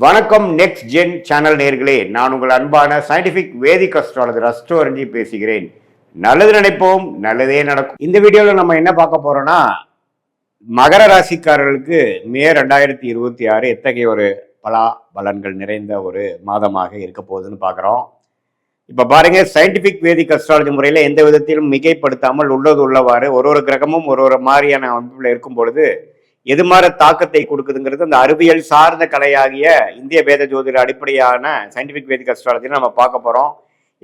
வணக்கம் next gen channel நேர்களே, நான் உங்கள் அன்பான சயின்டிபிக் வேதிக் அஸ்ட்ராலஜர் அஸ்ட்ரோரஞ்சி பேசுகிறேன். நல்லது நினைப்போம், நல்லதே நடக்கும். இந்த வீடியோவில் நம்ம என்ன பார்க்க போறோம்னா, மகர ராசிக்காரர்களுக்கு மே 2026 எத்தகைய ஒரு பலன்கள் நிறைந்த ஒரு மாதமாக இருக்க போகுதுன்னு பார்க்குறோம். இப்போ பாருங்க, சயின்டிபிக் வேதிக் அஸ்ட்ராலஜி முறையில் எந்த விதத்திலும் மிகைப்படுத்தாமல் உள்ளது உள்ளவாறு ஒரு கிரகமும் ஒரு மாதிரியான அமைப்பில் இருக்கும் பொழுது எது மாதிரி தாக்கத்தை கொடுக்குதுங்கிறது அந்த அறிவியல் சார்ந்த கலையாகிய இந்திய வேத ஜோதிட அடிப்படையான சயின்டிபிக் வேதிக் அஸ்ட்ராலஜி நம்ம பார்க்க போறோம்.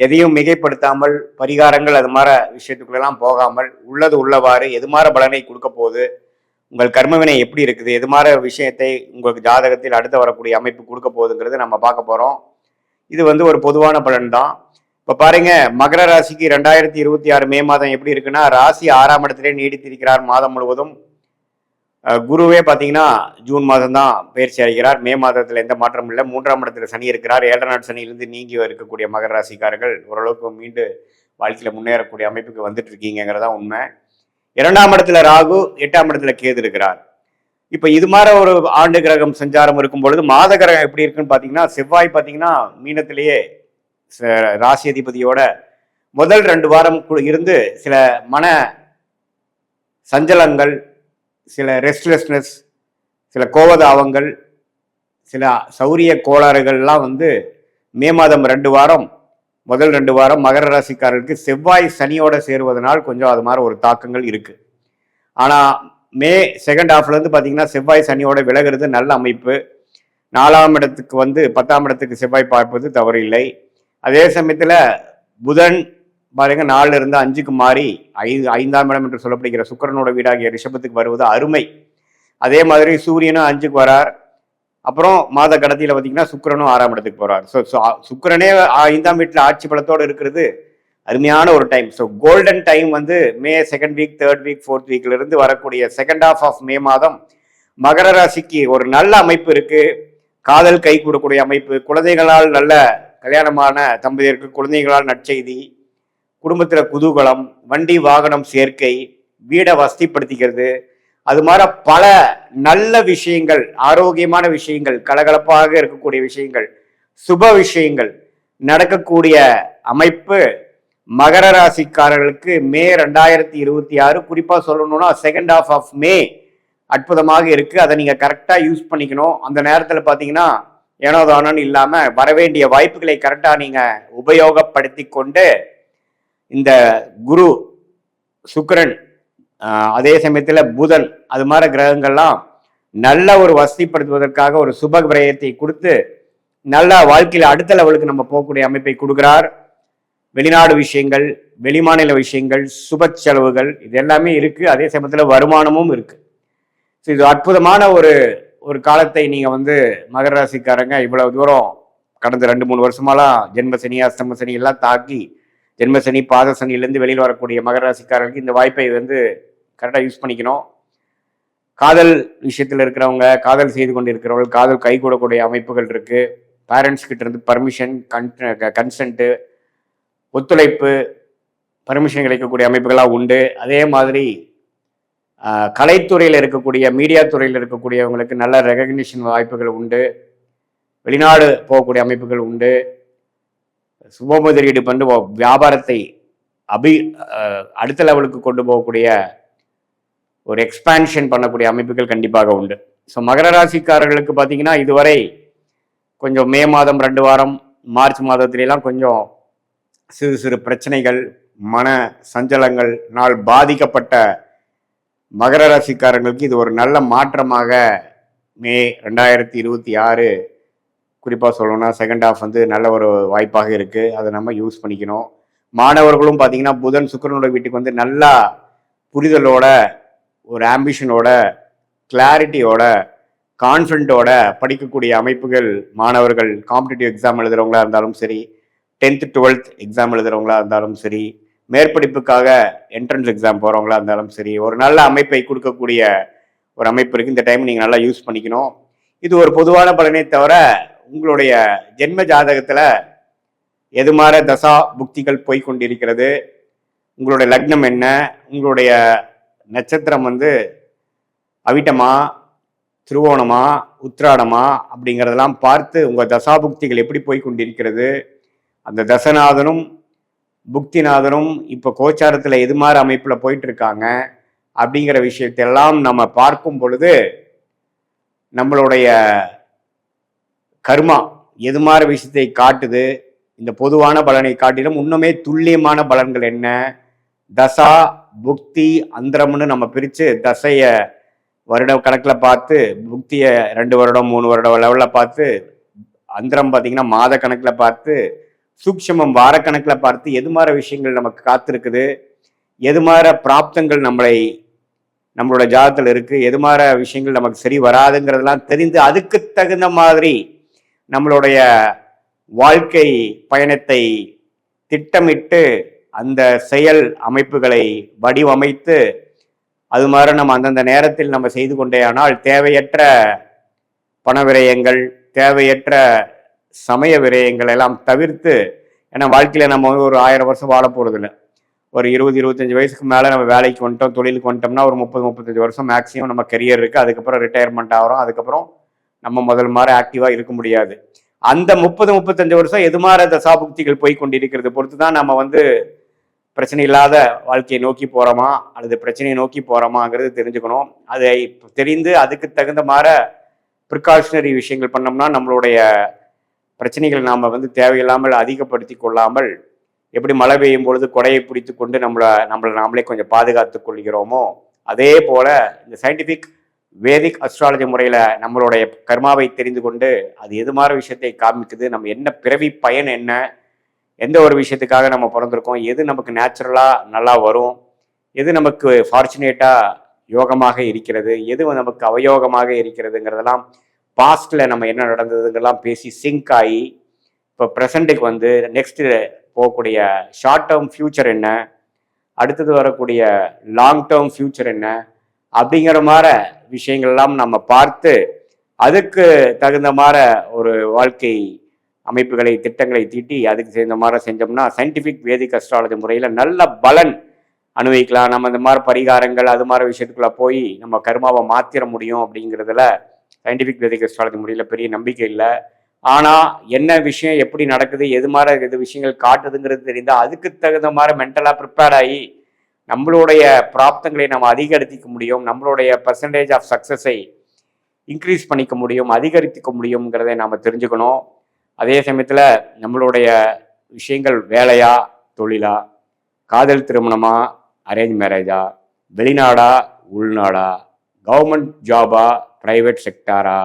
எதையும் மிகைப்படுத்தாமல் பரிகாரங்கள் அது மாதிரி விஷயத்துக்குள்ளெல்லாம் போகாமல் உள்ளது உள்ளவாறு எது மாதிரி பலனை கொடுக்க போகுது, உங்கள் கர்மவினை எப்படி இருக்குது, எது மாதிரி விஷயத்தை உங்களுக்கு ஜாதகத்தில் அடுத்து வரக்கூடிய அமைப்பு கொடுக்க போகுதுங்கிறது நம்ம பார்க்க போறோம். இது ஒரு பொதுவான பலன் தான். இப்போ பாருங்க, மகர ராசிக்கு 2026 மே மாதம் எப்படி இருக்குன்னா, ராசி 6ஆம் இடத்திலே நீடித்திருக்கிறார் மாதம் முழுவதும். குருவே பார்த்தீங்கன்னா ஜூன் மாதம் தான் பயிற்சி அடைகிறார். மே மாதத்தில் எந்த மாற்றமும் இல்லை. 3ஆம் இடத்துல சனி இருக்கிறார். 7 நாள் சனியிலிருந்து நீங்கி இருக்கக்கூடிய மகர ராசிக்காரர்கள் ஓரளவுக்கு மீண்டு வாழ்க்கையில் முன்னேறக்கூடிய அமைப்புக்கு வந்துட்டு இருக்கீங்கிறதா உண்மை. 2ஆம் இடத்துல ராகு, 8ஆம் இடத்துல கேது இருக்கிறார். இப்போ இது மாதிரி ஒரு ஆண்டு கிரகம் சஞ்சாரம் இருக்கும் பொழுது மாத கிரகம் எப்படி இருக்குன்னு பார்த்தீங்கன்னா, செவ்வாய் பார்த்தீங்கன்னா மீனத்திலேயே ராசி அதிபதியோட முதல் 2 வாரம் இருந்து சில மன சஞ்சலங்கள், சில ரெஸ்ட்லெஸ்னஸ், சில கோபதாபங்கள், சில சௌரிய கோளாறுகள்லாம் மே மாதம் 2 வாரம் முதல் 2 வாரம் மகர ராசிக்காரர்களுக்கு செவ்வாய் சனியோட சேருவதனால் கொஞ்சம் அது மாதிரி ஒரு தாக்கங்கள் இருக்கு. ஆனால் மே செகண்ட் ஹாஃப்லேருந்து பார்த்தீங்கன்னா செவ்வாய் சனியோட விலகிறது நல்ல அமைப்பு. 4ஆம் இடத்துக்கு 10ஆம் இடத்துக்கு செவ்வாய் பார்ப்பது தவறு இல்லை. அதே சமயத்தில் புதன் பாருங்க 4 இருந்து 5க்கு மாறி 5ஆம் இடம் என்று சொல்லப்படுகிற சுக்கிரனோட வீடாகிய ரிஷபத்துக்கு வருவது அருமை. அதே மாதிரி சூரியனும் 5க்கு வரார். அப்புறம் மாத கடத்தியில் பார்த்தீங்கன்னா சுக்கிரனும் 6ஆம் இடத்துக்கு போறார். ஸோ சுக்கிரனே 5ஆம் வீட்டில் ஆட்சி பலத்தோடு இருக்கிறது அருமையான ஒரு டைம். ஸோ கோல்டன் டைம் மே 2nd week 3rd week 4th வீக்ல இருந்து வரக்கூடிய செகண்ட் ஹாஃப் ஆஃப் மே மாதம் மகர ராசிக்கு ஒரு நல்ல அமைப்பு இருக்கு. காதல் கை கூடக்கூடிய அமைப்பு, குழந்தைகளால் நல்ல கல்யாணமான தம்பதியருக்கு குழந்தைகளால் நற்செய்தி, குடும்பத்தில் குதூகலம், வண்டி வாகனம் சேர்க்கை, வீடை வசதிப்படுத்திக்கிறது, அது மாதிரி பல நல்ல விஷயங்கள், ஆரோக்கியமான விஷயங்கள், கலகலப்பாக இருக்கக்கூடிய விஷயங்கள், சுப விஷயங்கள் நடக்கக்கூடிய அமைப்பு மகர ராசிக்காரர்களுக்கு மே 2026 குறிப்பா சொல்லணும்னா செகண்ட் ஹாஃப் ஆஃப் மே அற்புதமாக இருக்கு. அதை நீங்க கரெக்டா யூஸ் பண்ணிக்கணும். அந்த நேரத்தில் பார்த்தீங்கன்னா ஏனோதானோன்னு இல்லாம வரவேண்டிய வாய்ப்புகளை கரெக்டா நீங்க உபயோகப்படுத்தி கொண்டு இந்த குரு, சுக்கிரன், அதே சமயத்தில் புதன், அது மாதிரி கிரகங்கள்லாம் நல்ல ஒரு வசதிப்படுத்துவதற்காக ஒரு சுப விரயத்தை கொடுத்து நல்ல வாழ்க்கையில் அடுத்த லெவலுக்கு நம்ம போகக்கூடிய அமைப்பை கொடுக்கிறார். வெளிநாடு விஷயங்கள், வெளிமாநில விஷயங்கள், சுப செலவுகள் இது எல்லாமே இருக்கு. அதே சமயத்தில் வருமானமும் இருக்கு. ஸோ இது அற்புதமான ஒரு காலத்தை நீங்க மகர ராசிக்காரங்க இவ்வளவு தூரம் கடந்த 2-3 வருஷமாலாம் ஜென்மசனி, அஷ்டம சனி எல்லாம் தாக்கி ஜென்மசனி, பாத சனியிலேருந்து வெளியில் வரக்கூடிய மகர ராசிக்காரர்களுக்கு இந்த வாய்ப்பை கரெக்டாக யூஸ் பண்ணிக்கணும். காதல் விஷயத்தில் இருக்கிறவங்க, காதல் செய்து கொண்டு இருக்கிறவர்கள், காதல் கை கூடக்கூடிய அமைப்புகள் இருக்கு. பேரண்ட்ஸ் கிட்ட இருந்து பர்மிஷன், கன்சென்ட்டு, ஒத்துழைப்பு, பர்மிஷன் கிடைக்கக்கூடிய அமைப்புகளாக உண்டு. அதே மாதிரி கலைத்துறையில் இருக்கக்கூடிய, மீடியா துறையில் இருக்கக்கூடியவங்களுக்கு நல்ல ரெகக்னிஷன் வாய்ப்புகள் உண்டு. வெளிநாடு போகக்கூடிய அமைப்புகள் உண்டு. சுப முதலீடு பண்ணி வியாபாரத்தை அடுத்த லெவலுக்கு கொண்டு போகக்கூடிய ஒரு எக்ஸ்பான்ஷன் பண்ணக்கூடிய அமைப்புகள் கண்டிப்பாக உண்டு. ஸோ மகர ராசிக்காரர்களுக்கு பார்த்தீங்கன்னா இதுவரை கொஞ்சம் மே மாதம் 2 வாரம் மார்ச் மாதத்திலாம் கொஞ்சம் சிறு சிறு பிரச்சனைகள், மன சஞ்சலங்கள் நாள் பாதிக்கப்பட்ட மகர ராசிக்காரர்களுக்கு இது ஒரு நல்ல மாற்றமாக மே 2026 குறிப்பாக சொல்லணும்னா செகண்ட் ஹாஃப் நல்ல ஒரு வாய்ப்பாக இருக்குது. அதை நம்ம யூஸ் பண்ணிக்கணும். மாணவர்களும் பார்த்தீங்கன்னா புதன் சுக்கிரனோட வீட்டுக்கு நல்லா புரிதலோட, ஒரு ஆம்பிஷனோட, கிளாரிட்டியோட, கான்ஃபிடென்ட்டோட படிக்கக்கூடிய அமைப்புகள் மாணவர்கள் காம்படிட்டிவ் எக்ஸாம் எழுதுறவங்களா இருந்தாலும் சரி, 10th 12th எக்ஸாம் எழுதுறவங்களா இருந்தாலும் சரி, மேற்படிப்புக்காக என்ட்ரன்ஸ் எக்ஸாம் போகிறவங்களா இருந்தாலும் சரி, ஒரு நல்ல அமைப்பை கொடுக்கக்கூடிய ஒரு அமைப்பு இருக்குது. இந்த டைம் நீங்கள் நல்லா யூஸ் பண்ணிக்கணும். இது ஒரு பொதுவான பலனை தவிர உங்களுடைய ஜென்ம ஜாதகத்துல எது மாதிரி தசா புக்திகள் போய்கொண்டிருக்கிறது, உங்களுடைய லக்னம் என்ன, உங்களுடைய நட்சத்திரம் அவிட்டமா, திருவோணமா உத்திராடமா அப்படிங்கிறதெல்லாம் பார்த்து உங்கள் தசாபுக்திகள் எப்படி போய் கொண்டிருக்கிறது, அந்த தசநாதனும் புக்திநாதனும் இப்போ கோச்சாரத்தில் எது மாதிரி அமைப்பில் போயிட்டு இருக்காங்க அப்படிங்கிற விஷயத்தெல்லாம் நம்ம பார்க்கும் பொழுது நம்மளுடைய கர்மா எது மாதிரி விஷயத்தை காட்டுது, இந்த பொதுவான பலனை காட்டிலும் இன்னுமே துல்லியமான பலன்கள் என்ன, தசா புக்தி அந்தரம்னு நம்ம பிரித்து தசைய வருட கணக்கில் பார்த்து, புக்தியை 2 வருடம் 3 வருடம் லெவலில் பார்த்து, அந்தரம் பார்த்தீங்கன்னா மாத கணக்கில் பார்த்து, சூக்ஷமம் வாரக்கணக்கில் பார்த்து எது மாதிரி விஷயங்கள் நமக்கு காத்திருக்குது, எது மாதிரி பிராப்தங்கள் நம்மளோட ஜாதகத்தில் இருக்குது, எது மாதிரி விஷயங்கள் நமக்கு சரி வராதுங்கிறதெல்லாம் தெரிந்து அதுக்கு தகுந்த மாதிரி நம்மளுடைய வாழ்க்கை பயணத்தை திட்டமிட்டு அந்த செயல் அமைப்புகளை வடிவமைத்து அது மாதிரி நம்ம அந்தந்த நேரத்தில் நம்ம செய்து கொண்டே ஆனால் தேவையற்ற பண விரயங்கள், தேவையற்ற சமய விரயங்கள் எல்லாம் தவிர்த்து, ஏன்னா வாழ்க்கையில் நம்ம வந்து ஒரு 1000 வருஷம் வாழ போகிறது இல்லை. ஒரு 20-25 வயசுக்கு மேலே நம்ம வேலைக்கு வந்துட்டோம், தொழிலுக்கு வந்துட்டோம்னா ஒரு 30-35 வருஷம் மேக்ஸிமம் நம்ம கெரியர் இருக்குது. அதுக்கப்புறம் ரிட்டையர்மெண்ட் ஆகிறோம். அதுக்கப்புறம் நம்ம முதல் மாதிரி ஆக்டிவாக இருக்க முடியாது. அந்த 30-35 வருஷம் எது மாதிரி தசாபுக்திகள் போய் கொண்டிருக்கிறது பொறுத்து தான் நம்ம வந்து பிரச்சனை இல்லாத வாழ்க்கையை நோக்கி போகிறோமா அல்லது பிரச்சனையை நோக்கி போகிறோமாங்கிறது தெரிஞ்சுக்கணும். அதை தெரிந்து அதுக்கு தகுந்த மாதிரி ப்ரிகாஷனரி விஷயங்கள் பண்ணோம்னா நம்மளுடைய பிரச்சனைகள் நாம் வந்து தேவையில்லாமல் அதிகப்படுத்தி கொள்ளாமல், எப்படி மழை பெய்யும் பொழுது கொடையை பிடித்து கொண்டு நம்மளை நாமளே கொஞ்சம் பாதுகாத்து கொள்கிறோமோ, அதே போல் இந்த சயின்டிஃபிக் வேதிக் அஸ்ட்ராலஜி முறையில் நம்மளுடைய கர்மாவை தெரிந்து கொண்டு அது எது மாதிரி விஷயத்தை காமிக்குது, நம்ம என்ன பிறவி பயன் என்ன, எந்த ஒரு விஷயத்துக்காக நம்ம பிறந்திருக்கோம், எது நமக்கு நேச்சுரலாக நல்லா வரும், எது நமக்கு ஃபார்ச்சுனேட்டாக யோகமாக இருக்கிறது, எது நமக்கு அவயோகமாக இருக்கிறதுங்கிறதெல்லாம் பாஸ்டில் நம்ம என்ன நடந்ததுங்கெல்லாம் பேசி சிங்க் ஆகி இப்போ ப்ரெசண்ட்டுக்கு வந்து நெக்ஸ்ட்டு போகக்கூடிய ஷார்ட் டேர்ம் ஃப்யூச்சர் என்ன, அடுத்தது வரக்கூடிய லாங் டேர்ம் ஃப்யூச்சர் என்ன அப்படிங்கிற மாதிரி விஷயங்கள்லாம் நம்ம பார்த்து அதுக்கு தகுந்த மாதிரி ஒரு வாழ்க்கை அமைப்புகளை திட்டங்களை தீட்டி அதுக்கு சேர்ந்த மாதிரி செஞ்சோம்னா சயின்டிஃபிக் வேதிக் அஸ்ட்ராலஜி முறையில் நல்ல பலன் அனுபவிக்கலாம். நம்ம இந்த மாதிரி பரிகாரங்கள் அது மாதிரி விஷயத்துக்குள்ள போய் நம்ம கர்மாவை மாற்றிட முடியும் அப்படிங்கிறதுல சயின்டிஃபிக் வேதிக் அஸ்ட்ராலஜி முறையில் பெரிய நம்பிக்கை இல்லை. ஆனால் என்ன விஷயம் எப்படி நடக்குது, எது மாதிரி எது விஷயங்கள் காட்டுதுங்கிறது தெரிந்தால் அதுக்கு தகுந்த மாதிரி மென்டலாக ப்ரிப்பேர்ட் ஆகி நம்மளுடைய பிராப்தங்களை நம்ம அதிகரிக்க முடியும், நம்மளுடைய பர்சன்டேஜ் ஆஃப் சக்ஸஸை இன்க்ரீஸ் பண்ணிக்க முடியும், அதிகரித்துக்க முடியுங்கிறதை நாம் தெரிஞ்சுக்கணும். அதே சமயத்தில் நம்மளுடைய விஷயங்கள் வேலையா தொழிலா, காதல் திருமணமா அரேஞ்ச் மேரேஜா, வெளிநாடா உள்நாடா, கவர்மெண்ட் ஜாபா ப்ரைவேட் செக்டாரா,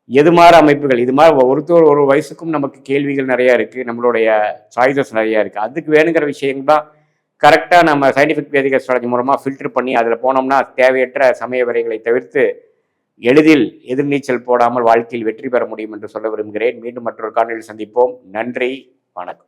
எது மாதிரி அமைப்புகள், இது மாதிரி ஒரு வயசுக்கும் நமக்கு கேள்விகள் நிறையா இருக்குது, நம்மளுடைய சாய்ஸஸ் நிறையா இருக்குது. அதுக்கு வேணுங்கிற விஷயங்கள் தான் கரெக்டாக நம்ம சயின்டிஃபிக் வேதிக் அஸ்ட்ராலஜி மூலமாக ஃபில்டர் பண்ணி அதில் போனோம்னா தேவையற்ற சமய வரைகளை தவிர்த்து எளிதில் எதிர்நீச்சல் போடாமல் வாழ்க்கையில் வெற்றி பெற முடியும் என்று சொல்ல விரும்புகிறேன். மீண்டும் மற்றொரு காணொலியில் சந்திப்போம். நன்றி, வணக்கம்.